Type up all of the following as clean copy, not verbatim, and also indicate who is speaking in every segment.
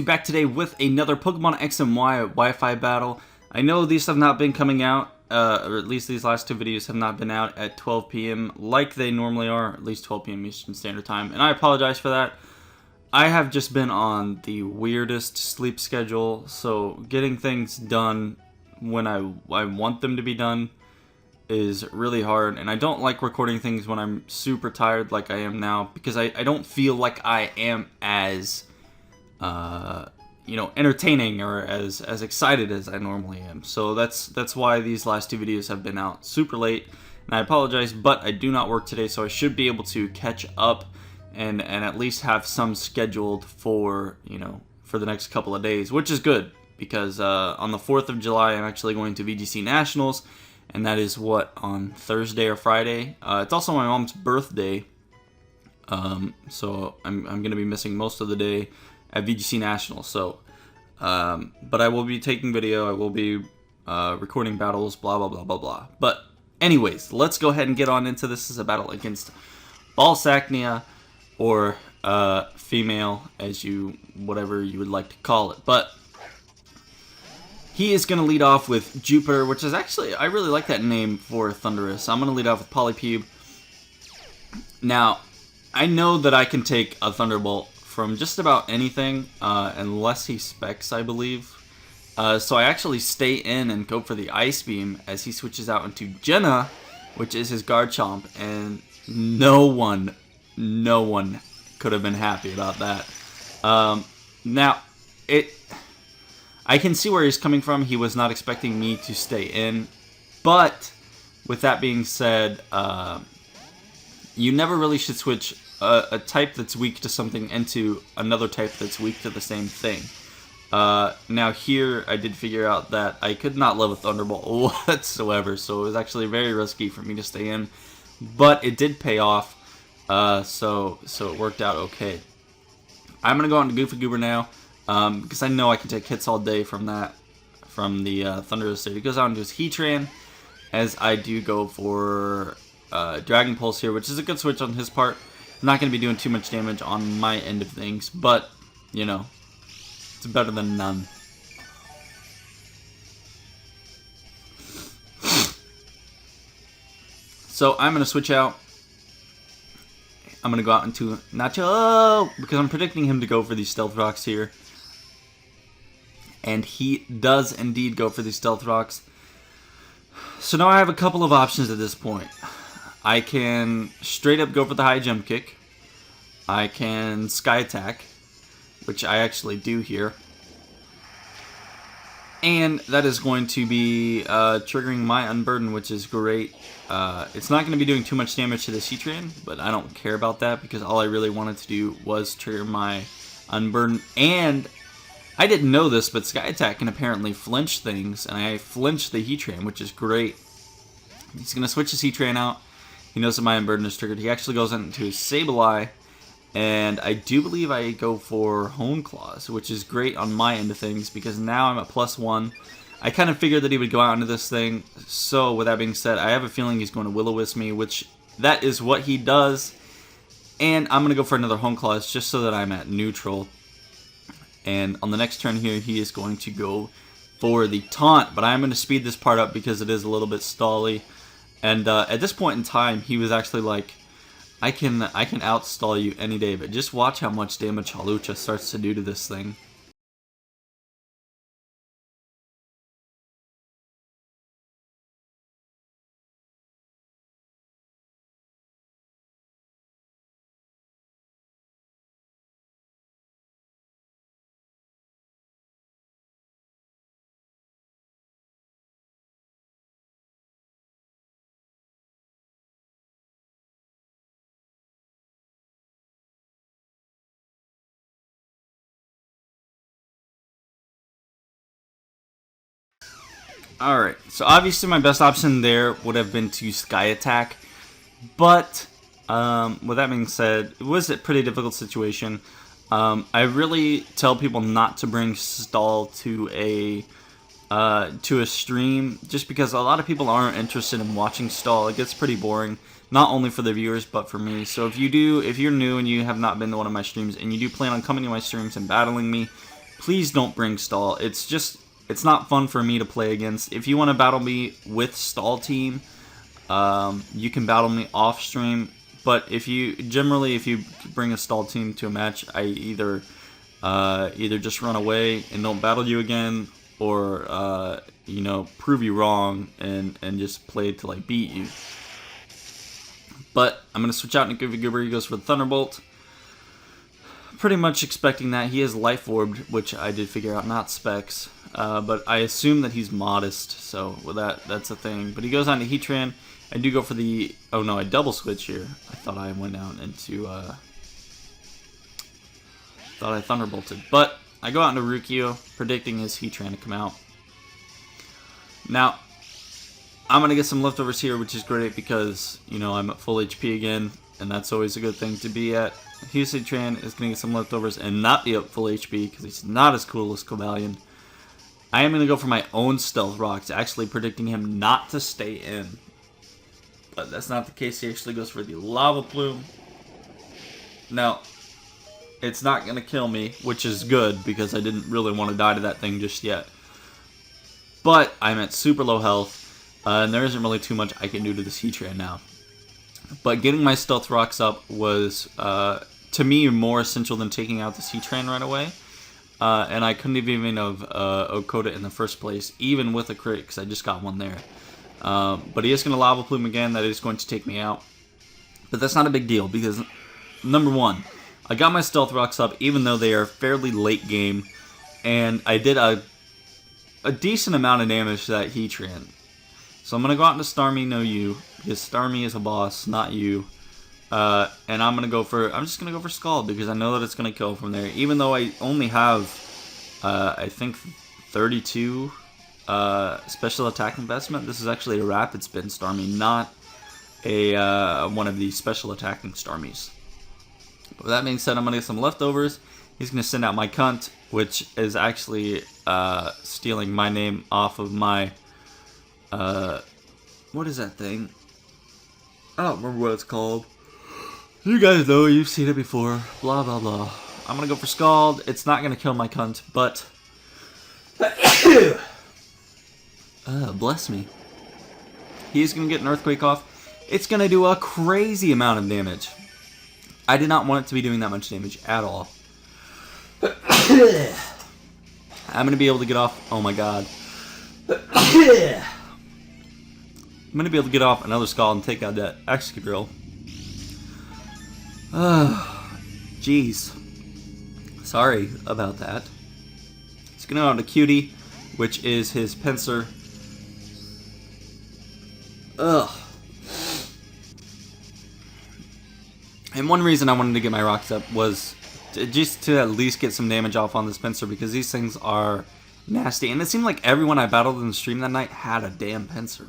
Speaker 1: back today with another Pokemon X and Y Wi-Fi battle. I know these have not been coming out, or at least these last two videos have not been out at 12 p.m. like they normally are, at least 12 p.m. Eastern Standard Time, and I apologize for that. I have just been on the weirdest sleep schedule, so getting things done when I want them to be done is really hard, and I don't like recording things when I'm super tired like I am now, because I don't feel like I am as entertaining or as excited as I normally am. So that's why these last two videos have been out super late, and I apologize, but I do not work today, so I should be able to catch up and at least have some scheduled for for the next couple of days, which is good, because on the 4th of July I'm actually going to VGC Nationals, and that is on Thursday or Friday. It's also my mom's birthday, so I'm going to be missing most of the day at VGC Nationals. So, but I will be taking video. I will be recording battles. Blah blah blah blah blah. But anyways, let's go ahead and get on into this. This is a battle against Balsaknia, or female, whatever you would like to call it. But he is going to lead off with Jupiter, which is actually, I really like that name for Thundurus. I'm going to lead off with Polypube. Now, I know that I can take a Thunderbolt from just about anything, unless he specs, I believe. So I actually stay in and go for the Ice Beam as he switches out into Jenna, which is his Garchomp, and no one could have been happy about that. Now, I can see where he's coming from. He was not expecting me to stay in. But with that being said, you never really should switch a type that's weak to something into another type that's weak to the same thing. Now here, I did figure out that I could not live with Thunderbolt whatsoever, so it was actually very risky for me to stay in. But it did pay off, so it worked out okay. I'm going to go on to Goofy Goober now. Because I know I can take hits all day from the Thundurus state. It goes out into his Heatran, as I do go for Dragon Pulse here, which is a good switch on his part. I'm not going to be doing too much damage on my end of things, but, it's better than none. So I'm going to switch out. I'm going to go out into Nacho, because I'm predicting him to go for these Stealth Rocks here. And he does indeed go for these Stealth Rocks. So now I have a couple of options at this point. I can straight up go for the high jump kick. I can Sky Attack, which I actually do here. And that is going to be triggering my Unburden, which is great. It's not going to be doing too much damage to the Heatran, but I don't care about that, because all I really wanted to do was trigger my Unburden. And I didn't know this, but Sky Attack can apparently flinch things, and I flinched the Heatran, which is great. He's going to switch his Heatran out. He knows that my Unburden is triggered. He actually goes into his Sableye, and I do believe I go for Hone Claws, which is great on my end of things, because now I'm at +1. I kind of figured that he would go out into this thing, so with that being said, I have a feeling he's going to Will-O-Wisp me, which that is what he does, and I'm going to go for another Hone Claws just so that I'm at neutral. And on the next turn here, he is going to go for the Taunt, but I'm going to speed this part up because it is a little bit stally. And at this point in time, he was actually like, I can outstall you any day, but just watch how much damage Hawlucha starts to do to this thing. Alright, so obviously my best option there would have been to Sky Attack, but with that being said, it was a pretty difficult situation. I really tell people not to bring stall to a stream, just because a lot of people aren't interested in watching stall. It gets pretty boring, not only for the viewers but for me. So if you're new and you have not been to one of my streams and you do plan on coming to my streams and battling me, please don't bring stall. It's not fun for me to play against. If you want to battle me with stall team, you can battle me off stream. But if you bring a stall team to a match, I either just run away and don't battle you again, or prove you wrong and just play till I beat you. But I'm gonna switch out into Goofy Goober. He goes for the Thunderbolt. Pretty much expecting that. He is Life Orbed, which I did figure out, not Specs. But I assume that he's Modest, so with that's a thing. But he goes on to Heatran. I do go for the... Oh no, I double switch here. I thought I went out into... thought I Thunderbolted. But I go out into Rukio, predicting his Heatran to come out. Now, I'm going to get some leftovers here, which is great because, I'm at full HP again. And that's always a good thing to be at. His Heatran is going to get some leftovers and not be up full HP because he's not as cool as Cobalion. I am going to go for my own Stealth Rocks, actually predicting him not to stay in. But that's not the case. He actually goes for the Lava Plume. Now, it's not going to kill me, which is good because I didn't really want to die to that thing just yet. But I'm at super low health, and there isn't really too much I can do to this Heatran now. But getting my Stealth Rocks up was, to me, more essential than taking out this Heatran right away. And I couldn't even have Okota in the first place, even with a crit, because I just got one there. But he is going to Lava Plume again. That is going to take me out. But that's not a big deal, because, number one, I got my Stealth Rocks up, even though they are fairly late game. And I did a decent amount of damage to that Heatran. So I'm going to go out into Starmie, no you, because Starmie is a boss, not you. And I'm just going to go for Scald, because I know that it's going to kill from there. Even though I only have, I think, 32 special attack investment. This is actually a Rapid Spin Starmie, not a one of the special attacking Starmies. But with that being said, I'm going to get some leftovers. He's going to send out my Cunt, which is actually stealing my name off of my... what is that thing? I don't remember what it's called. You guys know, you've seen it before. Blah, blah, blah. I'm going to go for Scald. It's not going to kill my Cunt, but... bless me. He's going to get an Earthquake off. It's going to do a crazy amount of damage. I did not want it to be doing that much damage at all. I'm going to be able to get off... Oh my god. I'm going to be able to get off another Scald and take out that Excadrill. Jeez. Sorry about that. It's going to go on to Cutie, which is his Pinsir. Ugh. And one reason I wanted to get my rocks up was just to at least get some damage off on this Pinsir, because these things are nasty. And it seemed like everyone I battled in the stream that night had a damn Pinsir.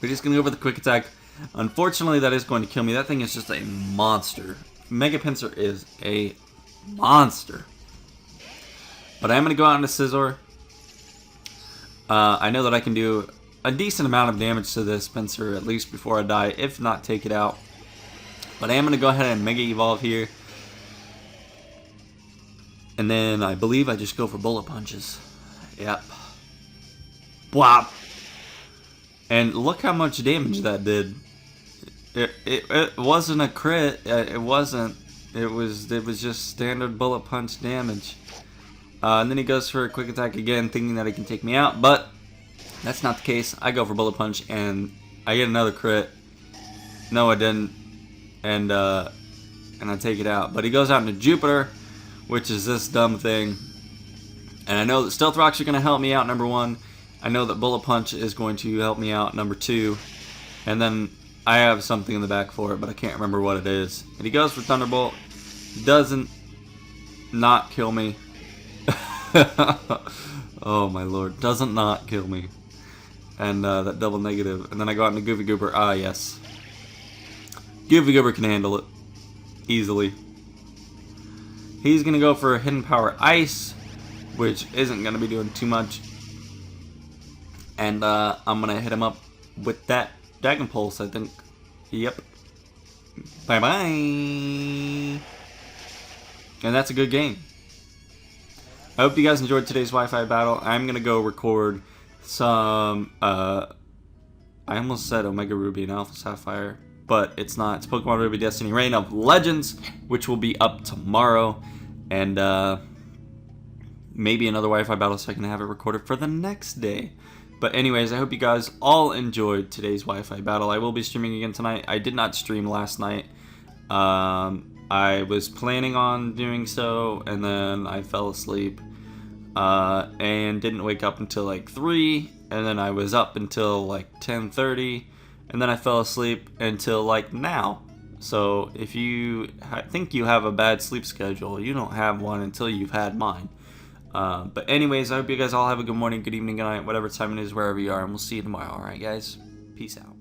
Speaker 1: We're just going to go for the Quick Attack. Unfortunately, that is going to kill me. That thing is just a monster. Mega Pinsir is a monster. But I'm going to go out into Scizor. I know that I can do a decent amount of damage to this Pinsir, at least before I die, if not take it out. But I am going to go ahead and Mega Evolve here. And then I believe I just go for Bullet Punches. Yep. Bwop. And look how much damage that did. It wasn't a crit. It wasn't. It was just standard bullet punch damage. And then he goes for a Quick Attack again, thinking that he can take me out. But that's not the case. I go for Bullet Punch and I get another crit. No, I didn't. And I take it out. But he goes out into Jupiter, which is this dumb thing. And I know that Stealth Rocks are going to help me out, number one. I know that Bullet Punch is going to help me out, number two. And then I have something in the back for it, but I can't remember what it is. And he goes for Thunderbolt. Doesn't not kill me. Oh my lord. Doesn't not kill me. And that double negative. And then I go out into Goofy Goober. Ah, yes. Goofy Goober can handle it. Easily. He's going to go for Hidden Power Ice, which isn't going to be doing too much. And I'm going to hit him up with that Dragon Pulse, I think. Yep. Bye-bye. And that's a good game. I hope you guys enjoyed today's Wi-Fi battle. I'm gonna go record some. I almost said Omega Ruby and Alpha Sapphire, but it's not. It's Pokemon Ruby Destiny Reign of Legends, which will be up tomorrow, and maybe another Wi-Fi battle so I can have it recorded for the next day. But anyways, I hope you guys all enjoyed today's Wi-Fi battle. I will be streaming again tonight. I did not stream last night. I was planning on doing so, and then I fell asleep and didn't wake up until like 3, and then I was up until like 10:30, and then I fell asleep until like now. So if you think you have a bad sleep schedule, you don't have one until you've had mine. But anyways, I hope you guys all have a good morning, good evening, good night, whatever time it is, wherever you are, and we'll see you tomorrow. Alright guys, peace out.